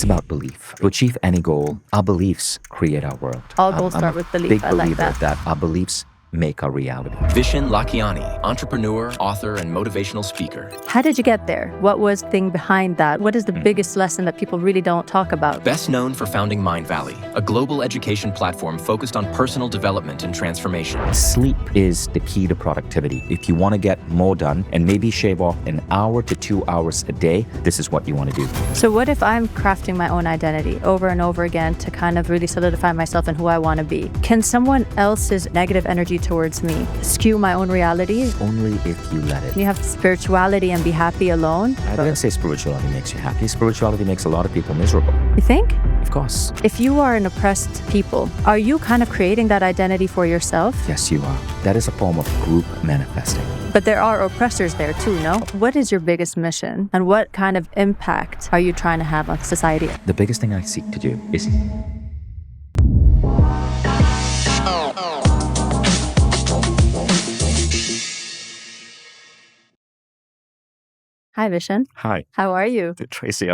It's about belief. To achieve any goal, our beliefs create our world. All goals start with belief. Big I like believer that. our beliefs make our reality. Vishen Lakiani, entrepreneur, author, and motivational speaker. How did you get there? What was the thing behind that? What is the biggest lesson that people really don't talk about? Best known for founding Mindvalley, a global education platform focused on personal development and transformation. Sleep is the key to productivity. If you want to get more done and maybe shave off an hour to 2 hours a day, this is what you want to do. So what if I'm crafting my own identity over and over again to kind of really solidify myself and who I want to be? Can someone else's negative energy towards me skew my own reality? Only if you let it. You have spirituality and be happy alone? I didn't say spirituality makes you happy. Spirituality makes a lot of people miserable. You think? Of course. If you are an oppressed people, are you kind of creating that identity for yourself? Yes, you are. That is a form of group manifesting. But there are oppressors there too, no? What is your biggest mission and what kind of impact are you trying to have on society? The biggest thing I seek to do is Hi, Vishen. Hi, How are you? Tracy.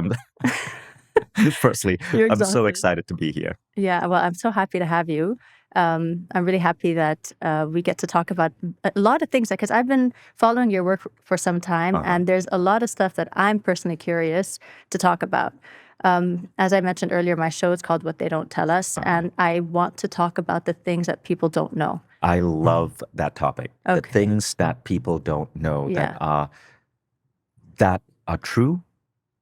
Firstly, You're I'm so exhausted. excited to be here. Yeah, well, I'm so happy to have you. I'm really happy that we get to talk about a lot of things because I've been following your work for some time, and there's a lot of stuff that I'm personally curious to talk about. As I mentioned earlier, my show is called What They Don't Tell Us, and I want to talk about the things that people don't know. I love that topic. Okay. The things that people don't know Yeah. that are true,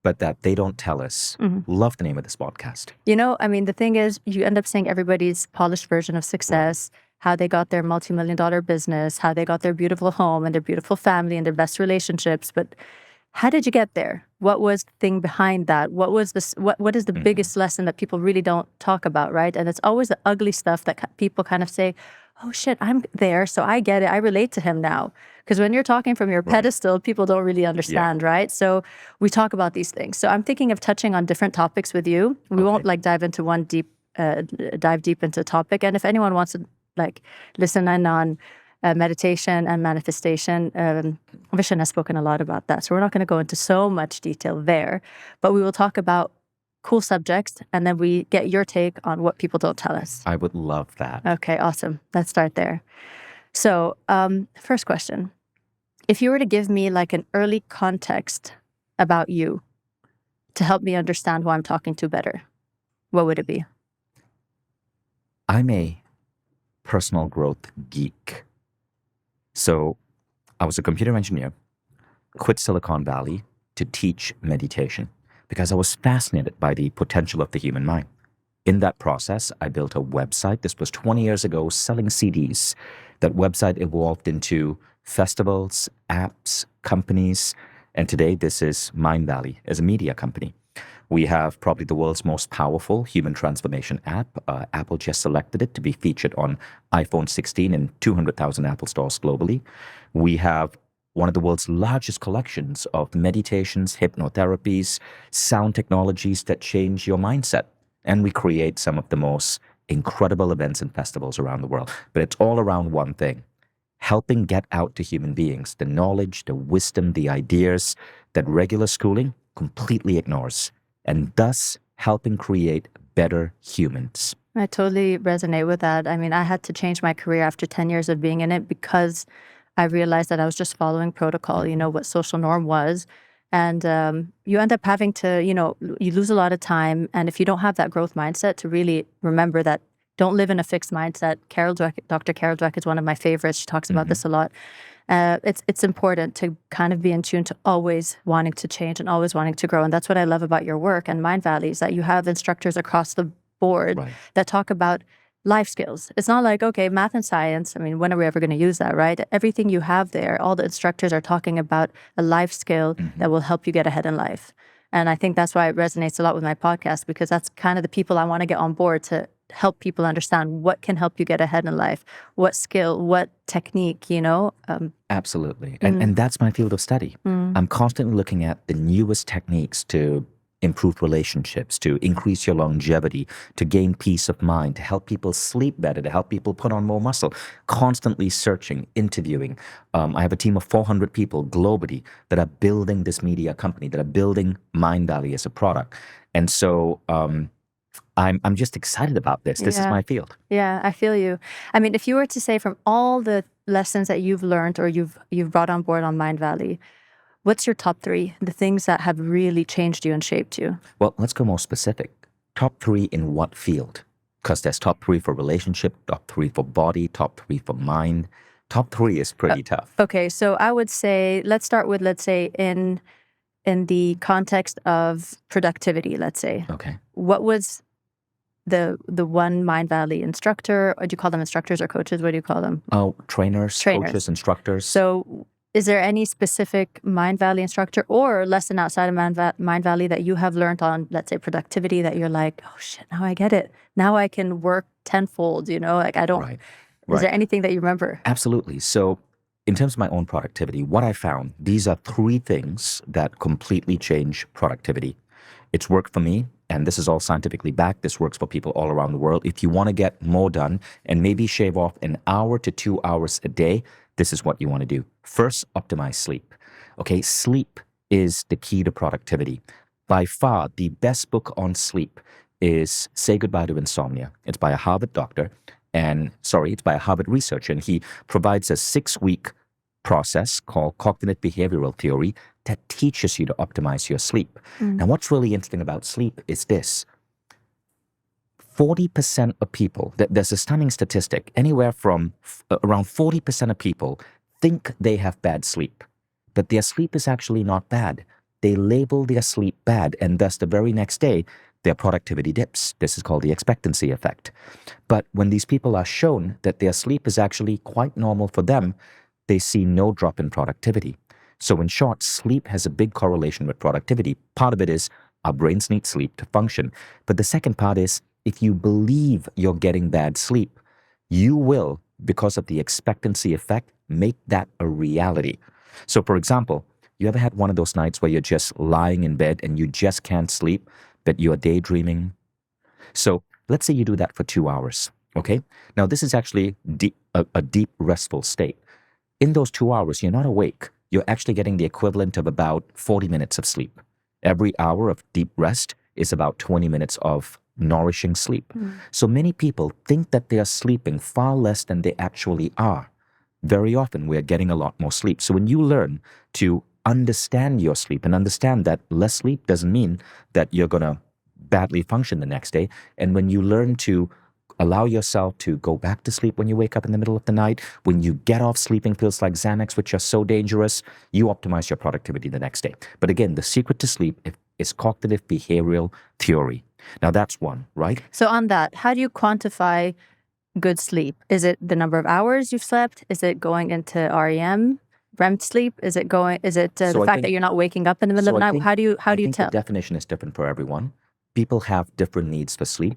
but that they don't tell us. Love the name of this podcast. You know, I mean, the thing is, you end up seeing everybody's polished version of success, how they got their multi-million-dollar business, how they got their beautiful home and their beautiful family and their best relationships. But how did you get there? What was the thing behind that? What was this? What is the biggest lesson that people really don't talk about, right? And it's always the ugly stuff that people kind of say, oh shit, I'm there, so I get it. I relate to him now. Because when you're talking from your pedestal, people don't really understand, right? So we talk about these things. So I'm thinking of touching on different topics with you. We won't like dive into dive deep into a topic. And if anyone wants to like listen in on meditation and manifestation, Vishen has spoken a lot about that. So we're not going to go into so much detail there, but we will talk about cool subjects, and then we get your take on what people don't tell us. I would love that. Okay, awesome. Let's start there. So, first question. If you were to give me like an early context about you to help me understand who I'm talking to better, what would it be? I'm a personal growth geek. So I was a computer engineer, quit Silicon Valley to teach meditation because I was fascinated by the potential of the human mind. In that process, I built a website. This was 20 years ago, selling CDs. That website evolved into festivals, apps, companies, and today this is Mindvalley as a media company. We have probably the world's most powerful human transformation app. Apple just selected it to be featured on iPhone 16 in 200,000 Apple stores globally. We have one of the world's largest collections of meditations, hypnotherapies, sound technologies that change your mindset. And we create some of the most incredible events and festivals around the world. But it's all around one thing: helping get out to human beings the knowledge, the wisdom, the ideas that regular schooling completely ignores, and thus helping create better humans. I totally resonate with that. I mean, I had to change my career after 10 years of being in it because I realized that I was just following protocol, you know, what social norm was. And you end up having to, you know, you lose a lot of time. And if you don't have that growth mindset to really remember that, don't live in a fixed mindset. Dr. Carol Dweck is one of my favorites. She talks about this a lot. It's important to kind of be in tune to always wanting to change and always wanting to grow. And that's what I love about your work and Mindvalley is that you have instructors across the board that talk about life skills. It's not like, okay, math and science, I mean, when are we ever going to use that, right? Everything you have there, all the instructors are talking about a life skill that will help you get ahead in life. And I think that's why it resonates a lot with my podcast, because that's kind of the people I want to get on board to help people understand what can help you get ahead in life, what skill, what technique, you know? Absolutely. And that's my field of study. I'm constantly looking at the newest techniques to improve relationships, to increase your longevity, to gain peace of mind, to help people sleep better, to help people put on more muscle, constantly searching, interviewing. I have a team of 400 people globally that are building this media company, that are building Mindvalley as a product. And so I'm just excited about this. This is Yeah. my field. Yeah, I feel you. I mean, if you were to say from all the lessons that you've learned or you've brought on board on Mindvalley, what's your top 3, the things that have really changed you and shaped you? Well, let's go more specific. Top 3 in what field? Because there's top 3 for relationship, top 3 for body, top 3 for mind. Top 3 is pretty tough. Okay, so I would say, let's start with, let's say, in the context of productivity, let's say. Okay. What was the one Mindvalley instructor, or do you call them instructors or coaches? What do you call them? Oh, trainers, coaches, instructors. So is there any specific Mindvalley instructor or lesson outside of Mindvalley that you have learned on, let's say, productivity that you're like, oh shit, now I get it. Now I can work tenfold, like I don't. Right. Is there anything that you remember? Absolutely. So in terms of my own productivity, what I found, these are 3 things that completely change productivity. It's worked for me, and this is all scientifically backed. This works for people all around the world. If you want to get more done and maybe shave off an hour to 2 hours a day, this is what you want to do. First, optimize sleep. Okay, sleep is the key to productivity. By far, the best book on sleep is Say Goodbye to Insomnia. It's by a Harvard doctor, it's by a Harvard researcher, and he provides a 6-week process called cognitive behavioral theory that teaches you to optimize your sleep. Now, what's really interesting about sleep is this. 40% of people, there's a stunning statistic, anywhere from around 40% of people think they have bad sleep, but their sleep is actually not bad. They label their sleep bad, and thus the very next day, their productivity dips. This is called the expectancy effect. But when these people are shown that their sleep is actually quite normal for them, they see no drop in productivity. So in short, sleep has a big correlation with productivity. Part of it is our brains need sleep to function. But the second part is, if you believe you're getting bad sleep, you will, because of the expectancy effect, make that a reality. So for example, you ever had one of those nights where you're just lying in bed and you just can't sleep, but you're daydreaming? So let's say you do that for 2 hours, okay? Now this is actually a deep restful state. In those 2 hours, you're not awake. You're actually getting the equivalent of about 40 minutes of sleep. Every hour of deep rest is about 20 minutes of nourishing sleep. So many people think that they are sleeping far less than they actually are. Very often we're getting a lot more sleep. So when you learn to understand your sleep and understand that less sleep doesn't mean that you're going to badly function the next day, and when you learn to allow yourself to go back to sleep when you wake up in the middle of the night, when you get off sleeping pills like Xanax, which are so dangerous, you optimize your productivity the next day. But again, the secret to sleep is cognitive behavioral theory. Now that's one, right? So on that, how do you quantify good sleep? Is it the number of hours you've slept? Is it going into REM sleep? Is it the fact that you're not waking up in the middle of the night? How do you tell? The definition is different for everyone. People have different needs for sleep.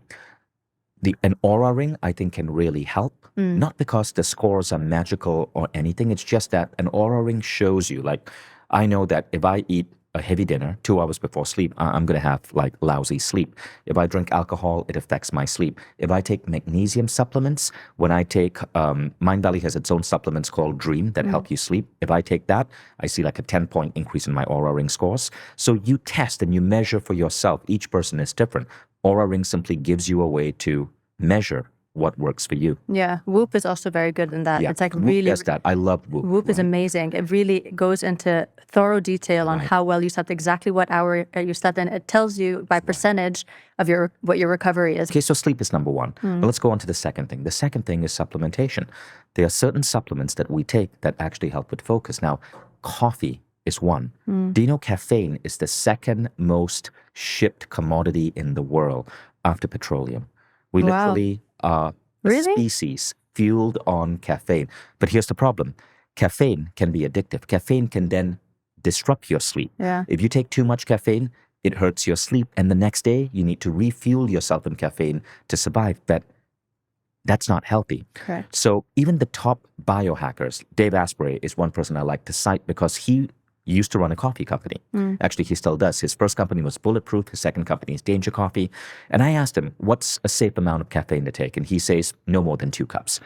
An Aura ring, I think, can really help. Not because the scores are magical or anything. It's just that an Aura ring shows you, like, I know that if I eat a heavy dinner 2 hours before sleep, I'm going to have like lousy sleep. If I drink alcohol, it affects my sleep. If I take magnesium supplements, when I take, Mindvalley has its own supplements called Dream that help you sleep. If I take that, I see like a 10-point increase in my Aura ring scores. So you test and you measure for yourself. Each person is different. Aura ring simply gives you a way to measure what works for you. Yeah, Whoop is also very good in that. Yeah, It's like Whoop really does that. I love Whoop. Whoop is amazing. It really goes into thorough detail on how well you slept, exactly what hour you slept, and it tells you by percentage of what your recovery is. Okay, so sleep is number one. But let's go on to the second thing. The second thing is supplementation. There are certain supplements that we take that actually help with focus. Now, coffee is one. Do you know caffeine is the second most shipped commodity in the world after petroleum? We literally are a species fueled on caffeine. But here's the problem. Caffeine can be addictive. Caffeine can then disrupt your sleep. Yeah. If you take too much caffeine, it hurts your sleep. And the next day, you need to refuel yourself in caffeine to survive. But that's not healthy. Correct. So even the top biohackers, Dave Asprey is one person I like to cite because he used to run a coffee company. Actually, he still does. His first company was Bulletproof. His second company is Danger Coffee. And I asked him, what's a safe amount of caffeine to take? And he says, no more than 2 cups.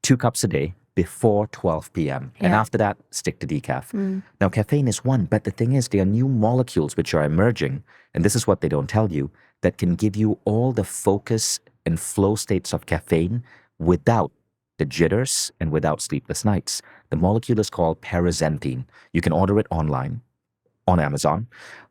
2 cups a day before 12 p.m. And after that, stick to decaf. Now, caffeine is one, but the thing is, there are new molecules which are emerging, and this is what they don't tell you, that can give you all the focus and flow states of caffeine without the jitters and without sleepless nights. The molecule is called paraxanthine. You can order it online on Amazon.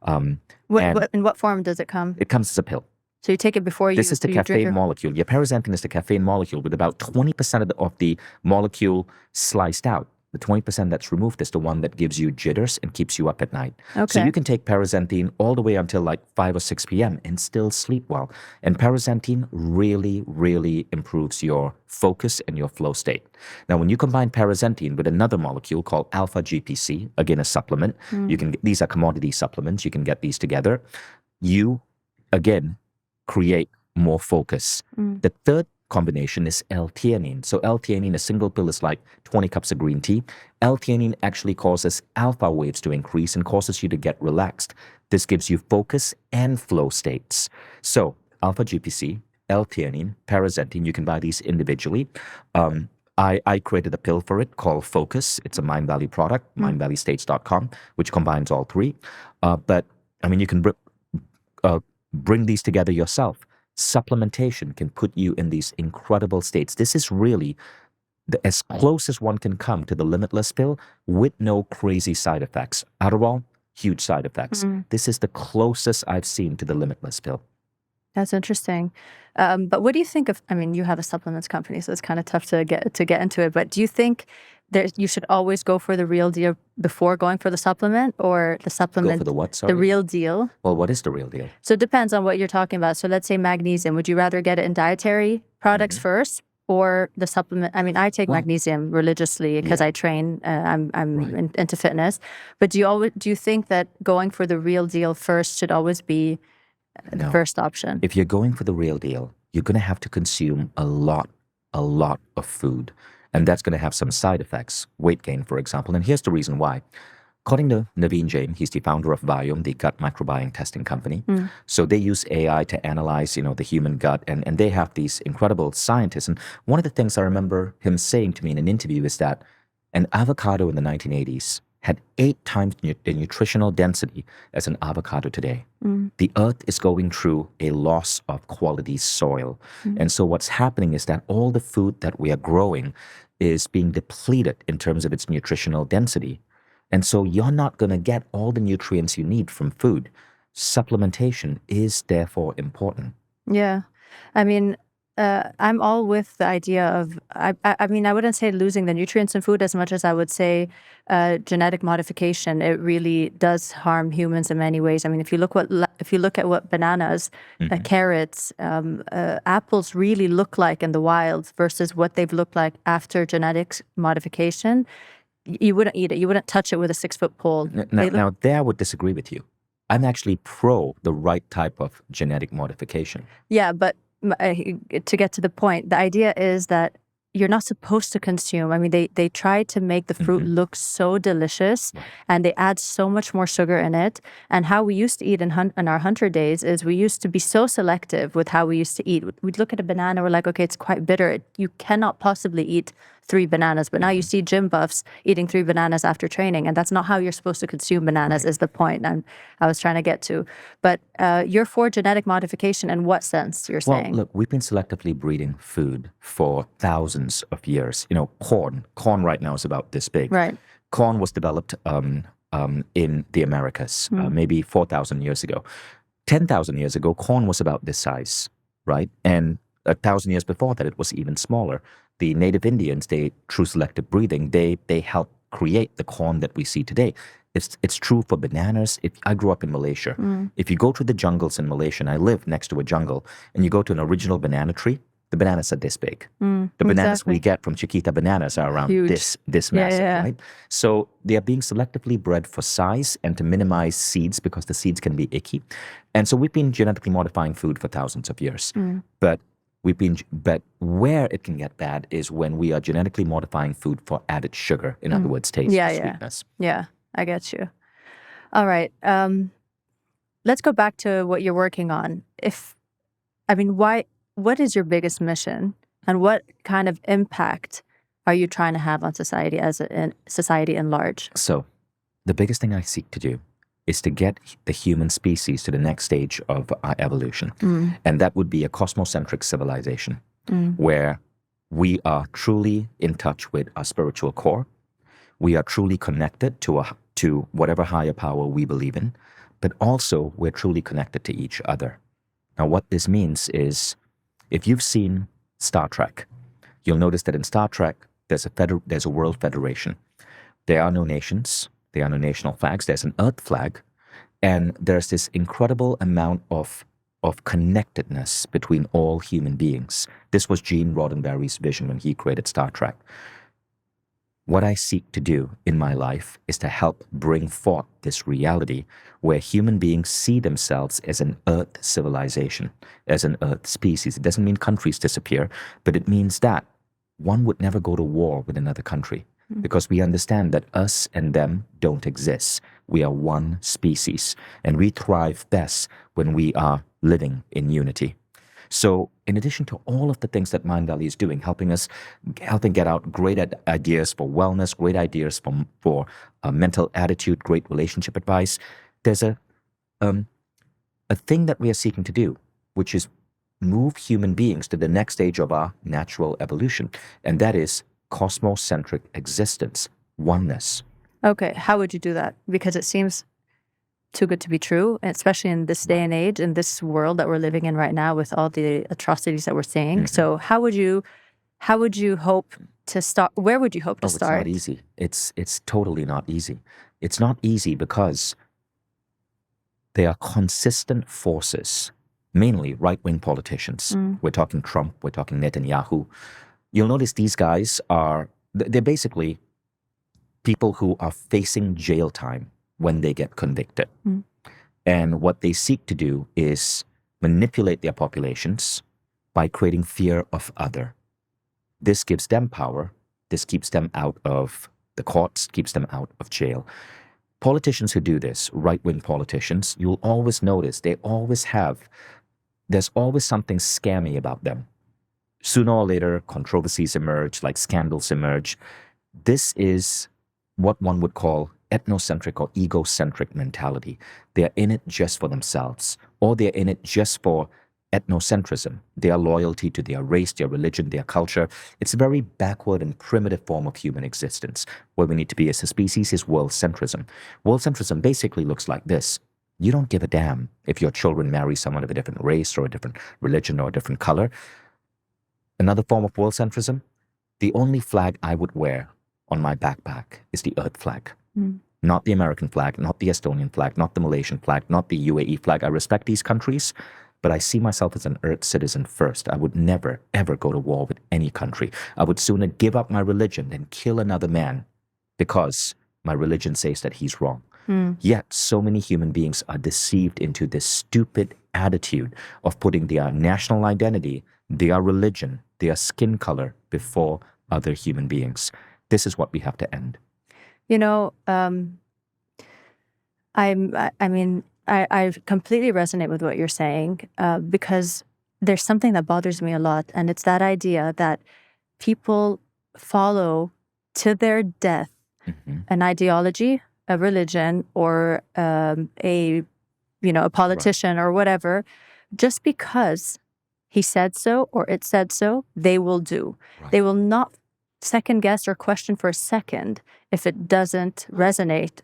In what form does it come? It comes as a pill. So you take it before you. This is the you caffeine drink molecule. Your paraxanthine is the caffeine molecule with about 20% of the molecule sliced out. The 20% that's removed is the one that gives you jitters and keeps you up at night. Okay. So you can take paraxanthine all the way until like 5 or 6 p.m. and still sleep well. And paraxanthine really, really improves your focus and your flow state. Now, when you combine paraxanthine with another molecule called alpha GPC, again, a supplement, these are commodity supplements. You can get these together. You, again, create more focus. The third combination is L-theanine. So L-theanine, a single pill is like 20 cups of green tea. L-theanine actually causes alpha waves to increase and causes you to get relaxed. This gives you focus and flow states. So alpha GPC, L-theanine, paraxanthine, you can buy these individually. I created a pill for it called Focus. It's a Mindvalley product, mindvalleystates.com, which combines all three. But I mean, you can bring these together yourself. Supplementation can put you in these incredible states. This is really as close as one can come to the limitless pill with no crazy side effects. Adderall, huge side effects. This is the closest I've seen to the limitless pill. That's interesting. But what do you think of, I mean, you have a supplements company, so it's kind of tough to get into it, but do you think you should always go for the real deal before going for the supplement, or the supplement? Go for the what, sorry? The real deal. Well, what is the real deal? So it depends on what you're talking about. So let's say magnesium. Would you rather get it in dietary products first, or the supplement? I mean, I take magnesium religiously because I train. I'm into fitness. But do you think that going for the real deal first should always be the first option? If you're going for the real deal, you're going to have to consume a lot of food. And that's going to have some side effects, weight gain, for example. And here's the reason why. According to Naveen Jain, he's the founder of Biome, the gut microbiome testing company. So they use AI to analyze, the human gut, and they have these incredible scientists. And one of the things I remember him saying to me in an interview is that an avocado in the 1980s had 8 times the nutritional density as an avocado today. The earth is going through a loss of quality soil. And so what's happening is that all the food that we are growing is being depleted in terms of its nutritional density. And so you're not going to get all the nutrients you need from food. Supplementation is therefore important. Yeah. I mean, I'm all with the idea of, I mean, I wouldn't say losing the nutrients in food as much as I would say genetic modification. It really does harm humans in many ways. I mean, if you look at what bananas, carrots, apples really look like in the wild versus what they've looked like after genetics modification, you wouldn't eat it. You wouldn't touch it with a 6-foot pole. Now, there I would disagree with you. I'm actually pro the right type of genetic modification. Yeah, but to get to the point, the idea is that you're not supposed to consume. I mean, they try to make the fruit look so delicious, and they add so much more sugar in it. And how we used to eat in our hunter days is we used to be so selective with how we used to eat. We'd look at a banana, we're like, okay, it's quite bitter. You cannot possibly eat 3 bananas. But now you see gym buffs eating 3 bananas after training, and that's not how you're supposed to consume bananas, is the point I was trying to get to. But you're for genetic modification in what sense, you're saying? Well, look, we've been selectively breeding food for thousands of years. Corn right now is about this big. Right. Corn was developed in the Americas maybe 4,000 years ago. 10,000 years ago, corn was about this size, right? And 1,000 years before that, it was even smaller. The native Indians, through selective breeding, they helped create the corn that we see today. It's true for bananas. I grew up in Malaysia. If you go to the jungles in Malaysia, and I live next to a jungle, and you go to an original banana tree, the bananas are this big. The bananas we get from Chiquita bananas are around this massive, right? So they are being selectively bred for size and to minimize seeds because the seeds can be icky. And so we've been genetically modifying food for thousands of years. But where it can get bad is when we are genetically modifying food for added sugar, in other words, taste, sweetness. Yeah, I get you. All right. Let's go back to what you're working on. What is your biggest mission, and what kind of impact are you trying to have on society society in large? So, the biggest thing I seek to do is to get the human species to the next stage of our evolution. And that would be a cosmocentric civilization where we are truly in touch with our spiritual core. We are truly connected to whatever higher power we believe in, but also we're truly connected to each other. Now, what this means is, if you've seen Star Trek, you'll notice that in Star Trek, there's a world federation. There are no nations. There are no national flags. There's an earth flag. And there's this incredible amount of connectedness between all human beings. This was Gene Roddenberry's vision when he created Star Trek. What I seek to do in my life is to help bring forth this reality where human beings see themselves as an earth civilization, as an earth species. It doesn't mean countries disappear, but it means that one would never go to war with another country, because we understand that us and them don't exist. We are one species, and we thrive best when we are living in unity. So in addition to all of the things that Mindvalley is doing, helping get out great ideas for wellness, great ideas for mental attitude, great relationship advice, there's a thing that we are seeking to do, which is move human beings to the next stage of our natural evolution, and that is cosmocentric existence, oneness. Okay, how would you do that? Because it seems too good to be true, especially in this day and age, in this world that we're living in right now with all the atrocities that we're seeing. So how would you hope to start? Where would you hope to start? It's not easy. It's totally not easy. It's not easy because there are consistent forces, mainly right-wing politicians. We're talking Trump, we're talking Netanyahu. You'll notice these guys they're basically people who are facing jail time when they get convicted. And what they seek to do is manipulate their populations by creating fear of other. This gives them power. This keeps them out of the courts, keeps them out of jail. Politicians who do this, right-wing politicians, you'll always notice there's always something scammy about them. Sooner or later, controversies emerge, like scandals emerge. This is what one would call ethnocentric or egocentric mentality. They're in it just for themselves, or they're in it just for ethnocentrism, their loyalty to their race, their religion, their culture. It's a very backward and primitive form of human existence. What we need to be as a species is world-centrism. World-centrism basically looks like this. You don't give a damn if your children marry someone of a different race or a different religion or a different color. Another form of world-centrism, the only flag I would wear on my backpack is the earth flag. Not the American flag, not the Estonian flag, not the Malaysian flag, not the UAE flag. I respect these countries, but I see myself as an earth citizen first. I would never, ever go to war with any country. I would sooner give up my religion than kill another man because my religion says that he's wrong. Yet, so many human beings are deceived into this stupid attitude of putting their national identity, their religion, their skin color before other human beings. This is what we have to end. You know, I completely resonate with what you're saying because there's something that bothers me a lot, and it's that idea that people follow to their death an ideology, a religion, or a politician or whatever, just because he said so or it said so, they will do. They will not second guess or question for a second if it doesn't resonate,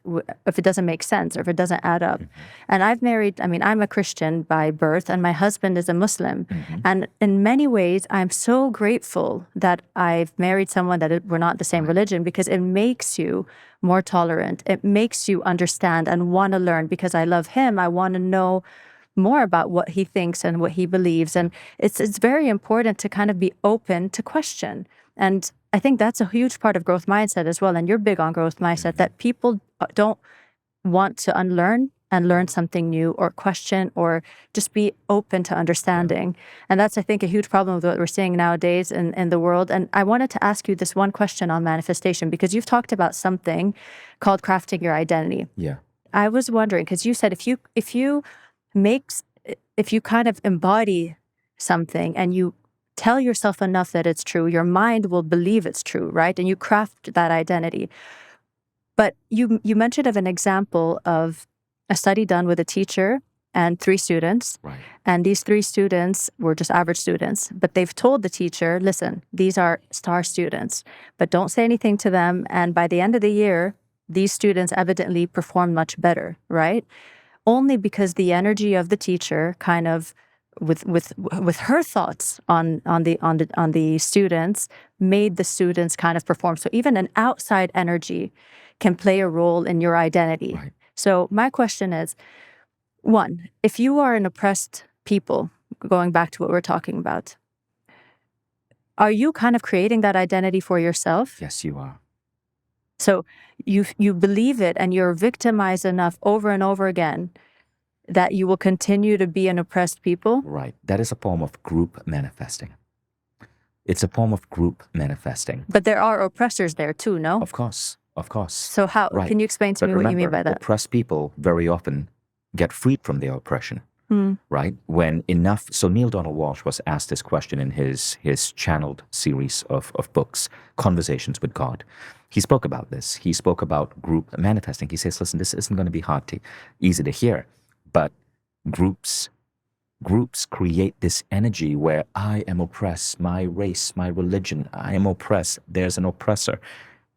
if it doesn't make sense, or if it doesn't add up. And I'm a Christian by birth, and my husband is a Muslim. And in many ways, I'm so grateful that I've married someone that we're not the same religion, because it makes you more tolerant. It makes you understand and want to learn. Because I love him, I want to know more about what he thinks and what he believes. And it's very important to kind of be open to question. And I think that's a huge part of growth mindset as well. And you're big on growth mindset, that people don't want to unlearn and learn something new, or question, or just be open to understanding. And that's, I think, a huge problem with what we're seeing nowadays in the world. And I wanted to ask you this one question on manifestation, because you've talked about something called crafting your identity. I was wondering, because you said if you kind of embody something and you tell yourself enough that it's true, your mind will believe it's true, right? And you craft that identity. But you mentioned of an example of a study done with a teacher and 3 students. Right. And these 3 students were just average students, but they've told the teacher, listen, these are star students, but don't say anything to them. And by the end of the year, these students evidently performed much better, right? Only because the energy of the teacher kind of with her thoughts on the students made the students kind of perform. So even an outside energy can play a role in your identity. Right. So my question is, one, if you are an oppressed people, going back to what we're talking about, are you kind of creating that identity for yourself? Yes, you are. So you believe it and you're victimized enough over and over again that you will continue to be an oppressed people? Right. That is a form of group manifesting. It's a form of group manifesting. But there are oppressors there too, no? Of course. Of course. So how, Right. can you explain to But me what you mean remember, by that? oppressed people very often get freed from their oppression, right? When enough, so Neil Donald Walsh was asked this question in his channeled series of books, Conversations with God. He spoke about this. He spoke about group manifesting. He says, listen, this isn't going to be easy to hear, but groups create this energy where I am oppressed, my race, my religion, I am oppressed, there's an oppressor.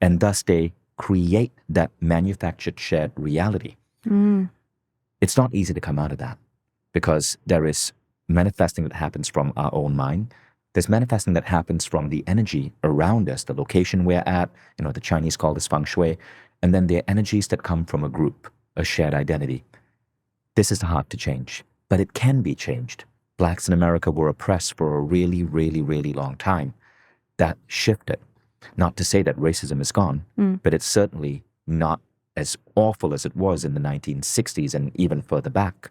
And thus they create that manufactured shared reality. It's not easy to come out of that because there is manifesting that happens from our own mind. There's manifesting that happens from the energy around us, the location we're at, the Chinese call this feng shui, and then there are energies that come from a group, a shared identity. This is hard to change, but it can be changed. Blacks in America were oppressed for a really, really, really long time. That shifted. Not to say that racism is gone, but it's certainly not as awful as it was in the 1960s and even further back.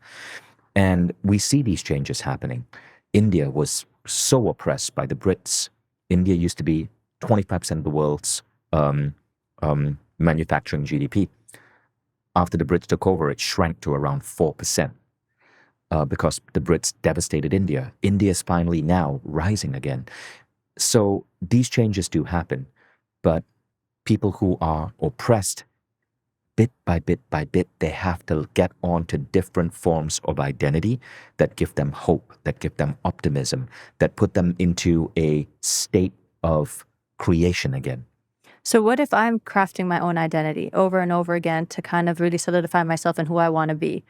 And we see these changes happening. India was so oppressed by the Brits. India used to be 25% of the world's manufacturing GDP. After the Brits took over, it shrank to around 4% because the Brits devastated India. India is finally now rising again. So these changes do happen, but people who are oppressed, bit by bit by bit, they have to get on to different forms of identity that give them hope, that give them optimism, that put them into a state of creation again. So what if I'm crafting my own identity over and over again to kind of really solidify myself and who I want to be?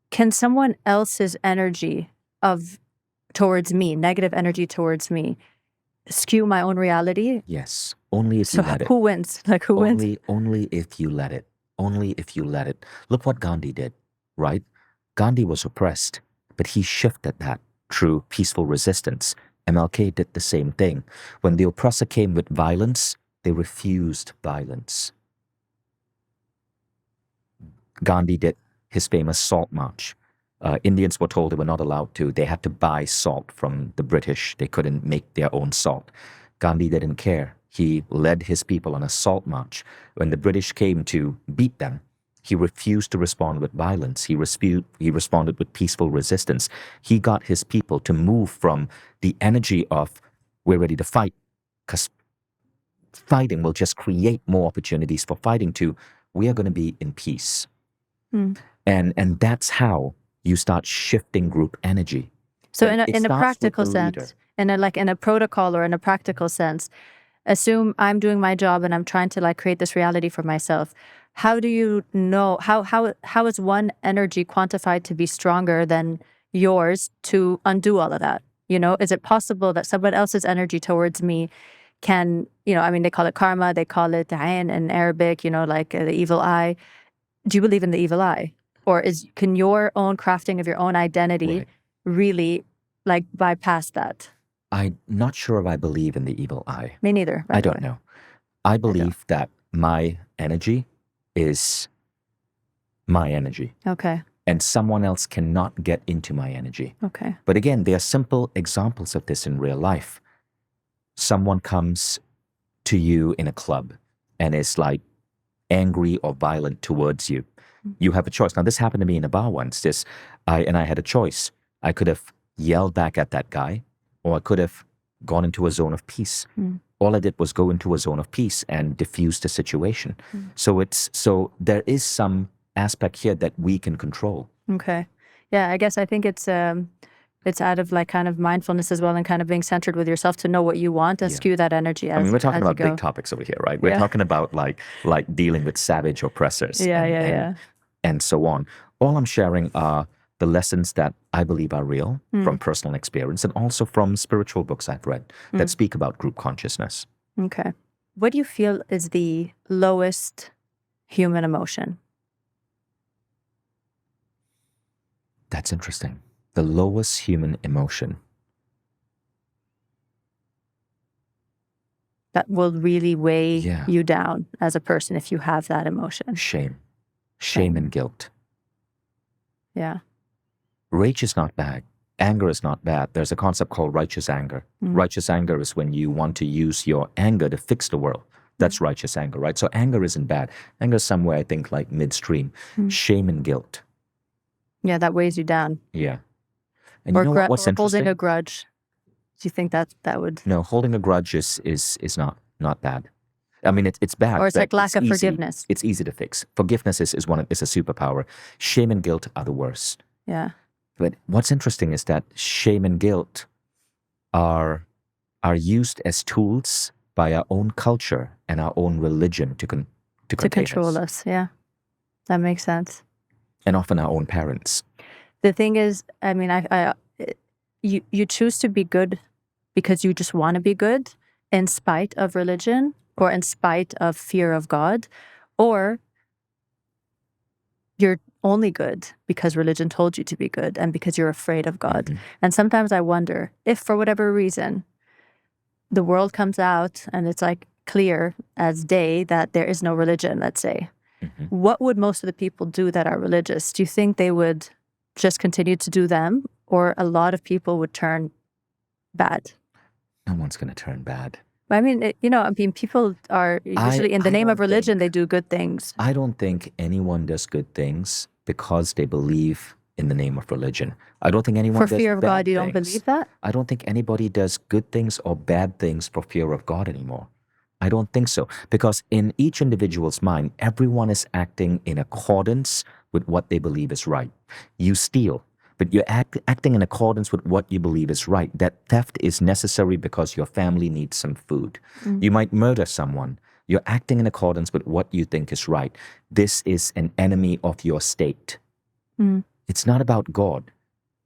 Can someone else's energy towards me, negative energy towards me, skew my own reality? Yes, only if you let it. Who wins? Like who wins? Only if you let it. Only if you let it. Look what Gandhi did, right? Gandhi was oppressed, but he shifted that through peaceful resistance. MLK did the same thing. When the oppressor came with violence, they refused violence. Gandhi did his famous salt march. Indians were told they were not allowed to. They had to buy salt from the British. They couldn't make their own salt. Gandhi didn't care. He led his people on a salt march. When the British came to beat them, he refused to respond with violence. He responded with peaceful resistance. He got his people to move from the energy of, we're ready to fight, because fighting will just create more opportunities for fighting, to, we are going to be in peace. And that's how you start shifting group energy. So But in a practical leader. sense, in a protocol or in a practical sense, assume I'm doing my job and I'm trying to create this reality for myself. How do you know, how is one energy quantified to be stronger than yours to undo all of that? Is it possible that someone else's energy towards me can, they call it karma, they call it ayn in Arabic, the evil eye. Do you believe in the evil eye? Or can your own crafting of your own identity Right. really bypass that? I'm not sure if I believe in the evil eye. Me neither. by I the don't way. know. I believe that my energy is my energy, Okay. and someone else cannot get into my energy. Okay. But again, there are simple examples of this in real life. Someone comes to you in a club and is angry or violent towards you. You have a choice. Now, this happened to me in a bar once. I had a choice. I could have yelled back at that guy, or I could have gone into a zone of peace. All I did was go into a zone of peace and diffuse the situation. So there is some aspect here that we can control. Okay. Yeah, I think it's out of like kind of mindfulness as well, and kind of being centered with yourself to know what you want and skew that energy as we're talking as about you go. big topics over here, right? We're talking about like dealing with savage oppressors and so on. All I'm sharing are the lessons that I believe are real from personal experience, and also from spiritual books I've read that speak about group consciousness. Okay. What do you feel is the lowest human emotion? That's interesting. The lowest human emotion. That will really weigh you down as a person if you have that emotion. Shame and guilt. Yeah. Rage is not bad. Anger is not bad. There's a concept called righteous anger. Righteous anger is when you want to use your anger to fix the world. That's righteous anger, right? So anger isn't bad. Anger is somewhere, I think, like midstream. Shame and guilt. Yeah, that weighs you down. Yeah. And or you know what's interesting? Holding a grudge. Do you think that would? No, holding a grudge is not bad. I mean, it's bad. Or it's like lack of easy. forgiveness. It's easy to fix. Forgiveness is a superpower. Shame and guilt are the worst. Yeah. But what's interesting is that shame and guilt are used as tools by our own culture and our own religion to control us. Yeah, that makes sense. And often our own parents. The thing is, I mean, you choose to be good because you just want to be good in spite of religion or in spite of fear of God, or you're only good because religion told you to be good and because you're afraid of God. And sometimes I wonder if, for whatever reason, the world comes out and it's like clear as day that there is no religion, let's say. What would most of the people do that are religious? Do you think they would just continue to do them, or a lot of people would turn bad? No one's going to turn bad. I mean, people are usually in the name of religion, they do good things. I don't think anyone does good things because they believe in the name of religion. I don't think anyone for fear of God, you don't believe that? I don't think anybody does good things or bad things for fear of God anymore. I don't think so. Because in each individual's mind, everyone is acting in accordance with what they believe is right. You steal, but you're acting in accordance with what you believe is right. That theft is necessary because your family needs some food. You might murder someone. You're acting in accordance with what you think is right. This is an enemy of your state. It's not about God.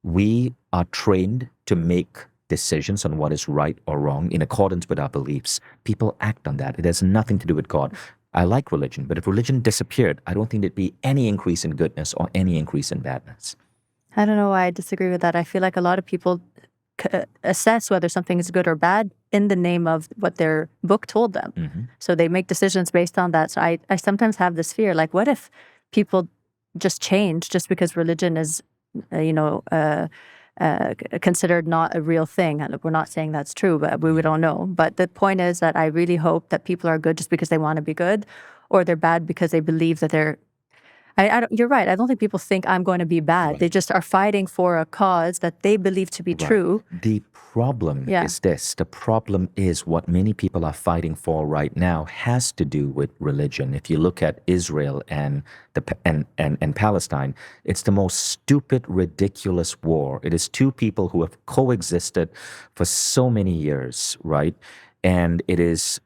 We are trained to make decisions on what is right or wrong in accordance with our beliefs. People act on that. It has nothing to do with God. I like religion, but if religion disappeared, I don't think there'd be any increase in goodness or any increase in badness. I don't know why I disagree with that. I feel like a lot of people assess whether something is good or bad in the name of what their book told them. So they make decisions based on that. So I sometimes have this fear, like, what if people just change just because religion is, considered not a real thing? And we're not saying that's true, but we don't know. But the point is that I really hope that people are good just because they want to be good, or they're bad because they believe that they're... you're right. I don't think people think I'm going to be bad. Right. They just are fighting for a cause that they believe to be true. The problem is this. The problem is what many people are fighting for right now has to do with religion. If you look at Israel and Palestine, it's the most stupid, ridiculous war. It is two people who have coexisted for so many years, right? And it is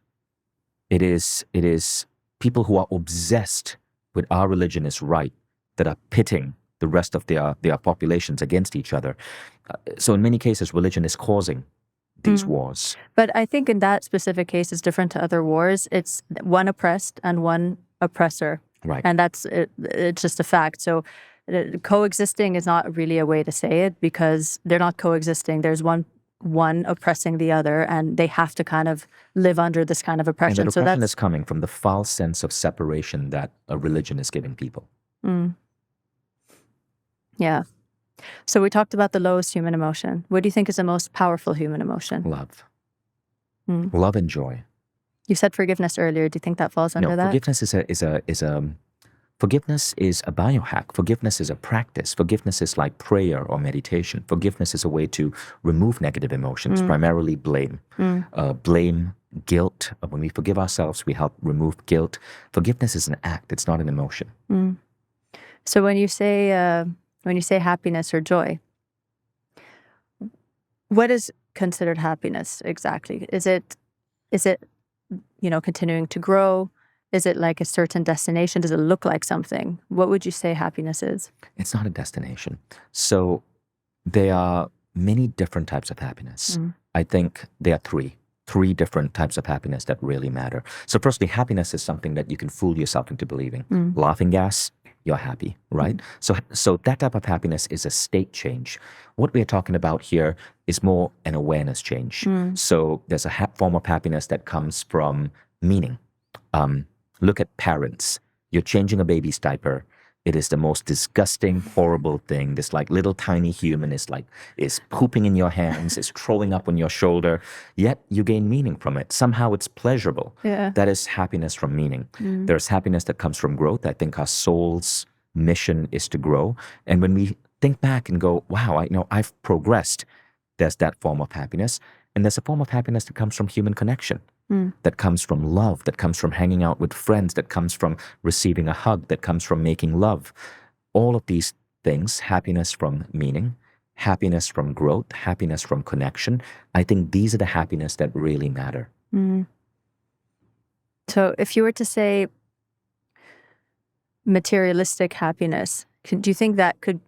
people who are obsessed with our religion is right that are pitting the rest of their populations against each other. So in many cases, religion is causing these wars. But I think in that specific case, it's different to other wars. It's one oppressed and one oppressor. Right. And it's just a fact. So coexisting is not really a way to say it, because they're not coexisting. There's one oppressing the other, and they have to kind of live under this kind of oppression. And that oppression is coming from the false sense of separation that a religion is giving people. Yeah. So we talked about the lowest human emotion. What do you think is the most powerful human emotion? Love. Love and joy. You said forgiveness earlier. Do you think that falls under that? Forgiveness is a Forgiveness is a biohack. Forgiveness is a practice. Forgiveness is like prayer or meditation. Forgiveness is a way to remove negative emotions, primarily blame. Blame, guilt. When we forgive ourselves, we help remove guilt. Forgiveness is an act. It's not an emotion. So when you say happiness or joy, what is considered happiness exactly? Is it continuing to grow? Is it like a certain destination? Does it look like something? What would you say happiness is? It's not a destination. So there are many different types of happiness. I think there are three different types of happiness that really matter. So firstly, happiness is something that you can fool yourself into believing. Laughing gas, you're happy, right? So that type of happiness is a state change. What we're talking about here is more an awareness change. So there's a form of happiness that comes from meaning. Look at parents. You're changing a baby's diaper. It is the most disgusting, horrible thing. This like little tiny human is pooping in your hands, is throwing up on your shoulder, yet you gain meaning from it. Somehow it's pleasurable. Yeah. That is happiness from meaning. There's happiness that comes from growth. I think our soul's mission is to grow. And when we think back and go, wow, I've progressed, there's that form of happiness. And there's a form of happiness that comes from human connection. That comes from love, that comes from hanging out with friends, that comes from receiving a hug, that comes from making love. All of these things, happiness from meaning, happiness from growth, happiness from connection, I think these are the happiness that really matter. So if you were to say materialistic happiness, do you think that could,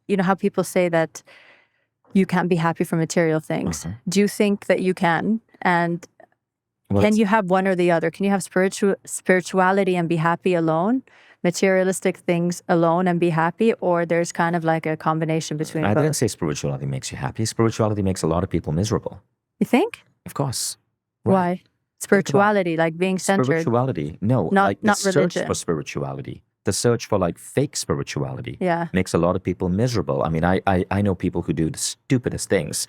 you know how people say that you can't be happy for material things. Do you think that you can? And can you have one or the other? Can you have spirituality and be happy alone? Materialistic things alone and be happy? Or there's kind of like a combination between both? I didn't say spirituality makes you happy. Spirituality makes a lot of people miserable. You think? Of course. Why? Spirituality, like being centered. Spirituality, no. Not search religion. for spirituality. The search for like fake spirituality makes a lot of people miserable. I mean, I know people who do the stupidest things.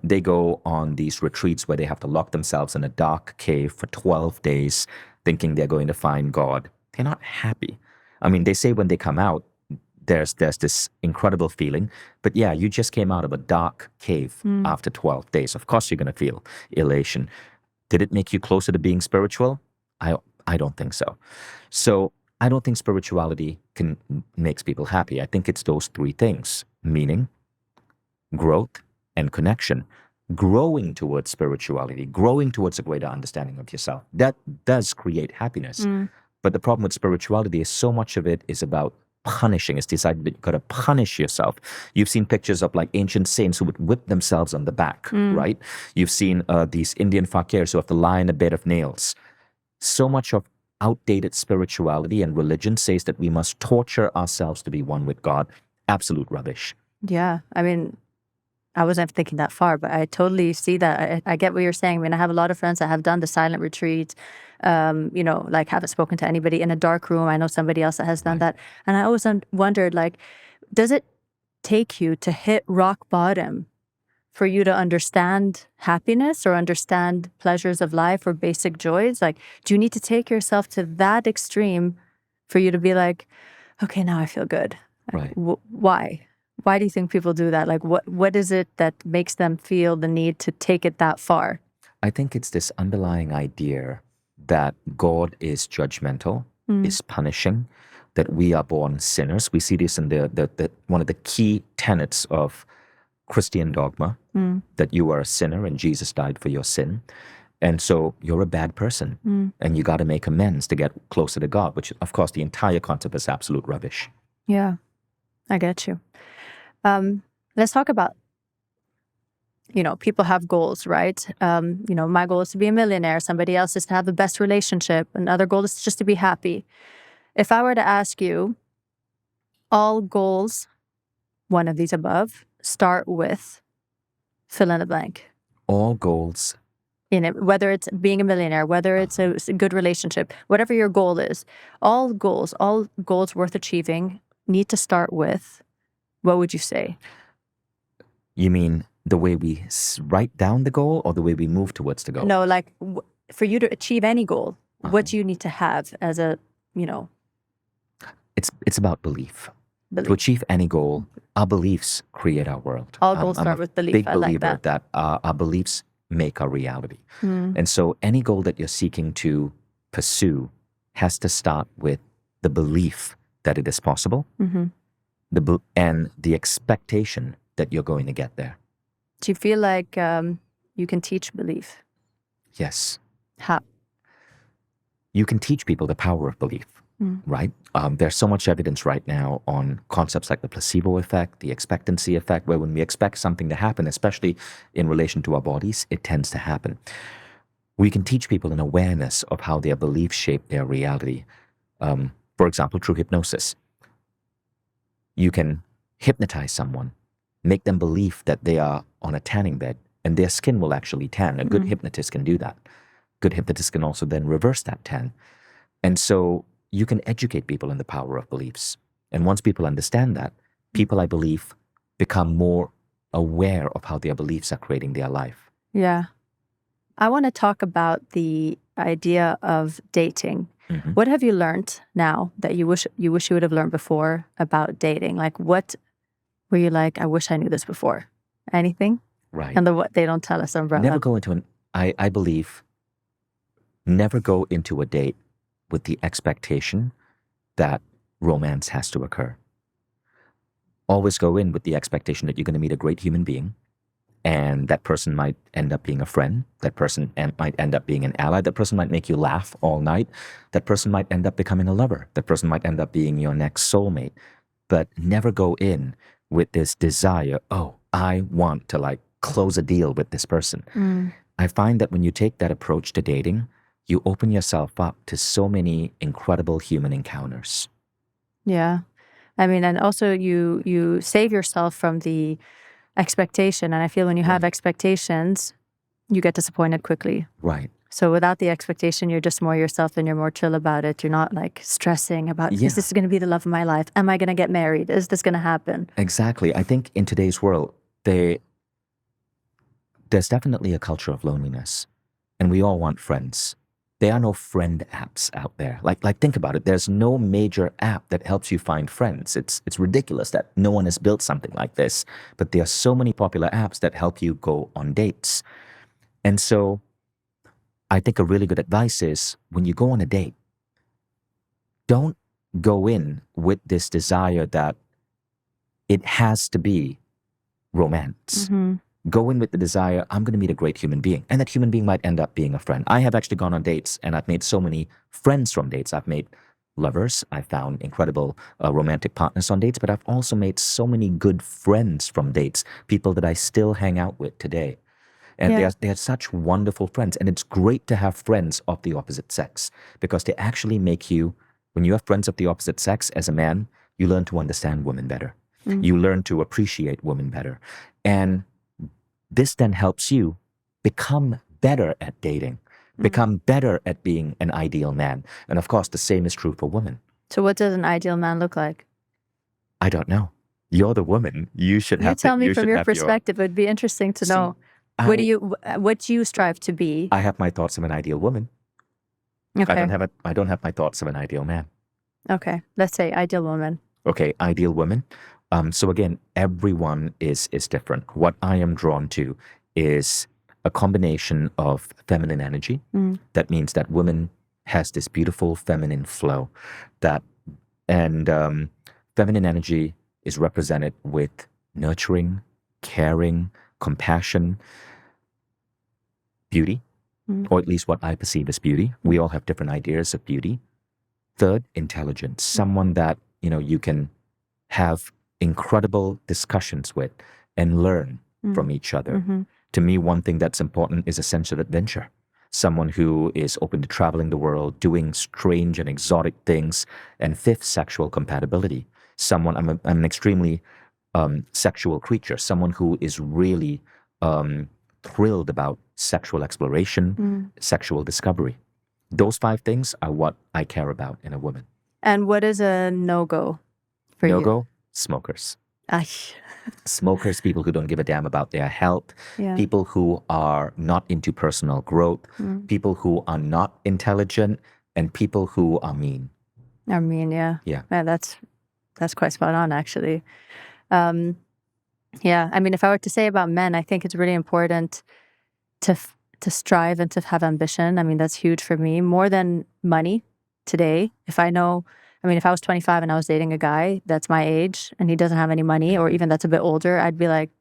They go on these retreats where they have to lock themselves in a dark cave for 12 days thinking they're going to find God. They're not happy. I mean, they say when they come out, there's this incredible feeling. But yeah, you just came out of a dark cave after 12 days. Of course, you're going to feel elation. Did it make you closer to being spiritual? I don't think so. So I don't think spirituality makes people happy. I think it's those three things: meaning, growth, and connection. Growing towards spirituality, growing towards a greater understanding of yourself, that does create happiness. But the problem with spirituality is so much of it is about punishing. It's decided that you've got to punish yourself. You've seen pictures of like ancient saints who would whip themselves on the back, right? You've seen these Indian fakirs who have to lie in a bed of nails. So much of outdated spirituality and religion says that we must torture ourselves to be one with God. Absolute rubbish. Yeah. I mean, I wasn't thinking that far, but I totally see that. I get what you're saying. I mean, I have a lot of friends that have done the silent retreat, like haven't spoken to anybody in a dark room. I know somebody else that has done that. And I always wondered, like, does it take you to hit rock bottom for you to understand happiness or understand pleasures of life or basic joys? Like, do you need to take yourself to that extreme for you to be like, okay, now I feel good? Right. Why? Why do you think people do that? Like, what is it that makes them feel the need to take it that far? I think it's this underlying idea that God is judgmental, is punishing, that we are born sinners. We see this in the one of the key tenets of Christian dogma, that you are a sinner and Jesus died for your sin. And so you're a bad person and you got to make amends to get closer to God, which of course the entire concept is absolute rubbish. Yeah, I get you. Let's talk about, people have goals, right? My goal is to be a millionaire. Somebody else is to have the best relationship. Another goal is just to be happy. If I were to ask you, all goals, one of these above, start with fill in the blank. All goals. Whether it's being a millionaire, whether it's a good relationship, whatever your goal is, all goals worth achieving need to start with, what would you say? You mean the way we write down the goal or the way we move towards the goal? No, like for you to achieve any goal, what do you need to have as a, It's about belief. To Belief. achieve any goal, our beliefs create our world. All goals I'm start a with belief. big I like believer that. our beliefs make our reality. Mm. And so any goal that you're seeking to pursue has to start with the belief that it is possible, Mm-hmm. and the expectation that you're going to get there. Do you feel like you can teach belief? Yes. How? You can teach people the power of belief, right? There's so much evidence right now on concepts like the placebo effect, the expectancy effect, where when we expect something to happen, especially in relation to our bodies, it tends to happen. We can teach people an awareness of how their beliefs shape their reality. For example, through hypnosis. You can hypnotize someone, make them believe that they are on a tanning bed and their skin will actually tan. A good hypnotist can do that. Good hypnotist can also then reverse that tan. And so you can educate people in the power of beliefs. And once people understand that, people, I believe, become more aware of how their beliefs are creating their life. Yeah. I want to talk about the idea of dating. Mm-hmm. What have you learned now that you wish you would have learned before about dating? Like, what were you like, I wish I knew this before? Anything? Right. And the what they don't tell us umbrella. Never go into I believe, never go into a date with the expectation that romance has to occur. Always go in with the expectation that you're going to meet a great human being, and that person might end up being a friend. That person might end up being an ally. That person might make you laugh all night. That person might end up becoming a lover. That person might end up being your next soulmate. But never go in with this desire, oh, I want to like close a deal with this person. I find that when you take that approach to dating, you open yourself up to so many incredible human encounters. Yeah. I mean, and also you save yourself from the expectation. And I feel when you have expectations, you get disappointed quickly. Right. So without the expectation, you're just more yourself and you're more chill about it. You're not like stressing about, is this going to be the love of my life? Am I going to get married? Is this going to happen? Exactly. I think in today's world, there's definitely a culture of loneliness, and we all want friends. There are no friend apps out there. Like think about it. There's no major app that helps you find friends. It's ridiculous that no one has built something like this. But there are so many popular apps that help you go on dates. And so I think a really good advice is when you go on a date, don't go in with this desire that it has to be romance. Go in with the desire, I'm going to meet a great human being. And that human being might end up being a friend. I have actually gone on dates and I've made so many friends from dates. I've made lovers. I've found incredible romantic partners on dates, but I've also made so many good friends from dates, people that I still hang out with today. And they are such wonderful friends. And it's great to have friends of the opposite sex because they actually make you, when you have friends of the opposite sex as a man, you learn to understand women better. You learn to appreciate women better. And this then helps you become better at dating, become better at being an ideal man. And of course, the same is true for women. So what does an ideal man look like? I don't know. You're the woman. You should have. You tell me from your perspective. It would be interesting to know. What do you strive to be? I have my thoughts of an ideal woman. Okay. I don't have my thoughts of an ideal man. Okay. Let's say ideal woman. Okay, ideal woman. So again, everyone is different. What I am drawn to is a combination of feminine energy. That means that woman has this beautiful feminine flow. And feminine energy is represented with nurturing, caring, compassion, beauty, or at least what I perceive as beauty. We all have different ideas of beauty. Third, intelligence. Someone that, you can have incredible discussions with and learn from each other. To me, one thing that's important is a sense of adventure. Someone who is open to traveling the world, doing strange and exotic things. And fifth, sexual compatibility. I'm an extremely sexual creature. Someone who is really thrilled about sexual exploration, sexual discovery. Those 5 things are what I care about in a woman. And what is a no-go for you? No-go? Smokers. Smokers, people who don't give a damn about their health, people who are not into personal growth, people who are not intelligent, and people who are mean. I mean, yeah. Yeah. That's quite spot on, actually. Yeah, I mean, if I were to say about men, I think it's really important to strive and to have ambition. I mean, that's huge for me, more than money today. If I was 25 and I was dating a guy that's my age and he doesn't have any money, or even that's a bit older, I'd be like,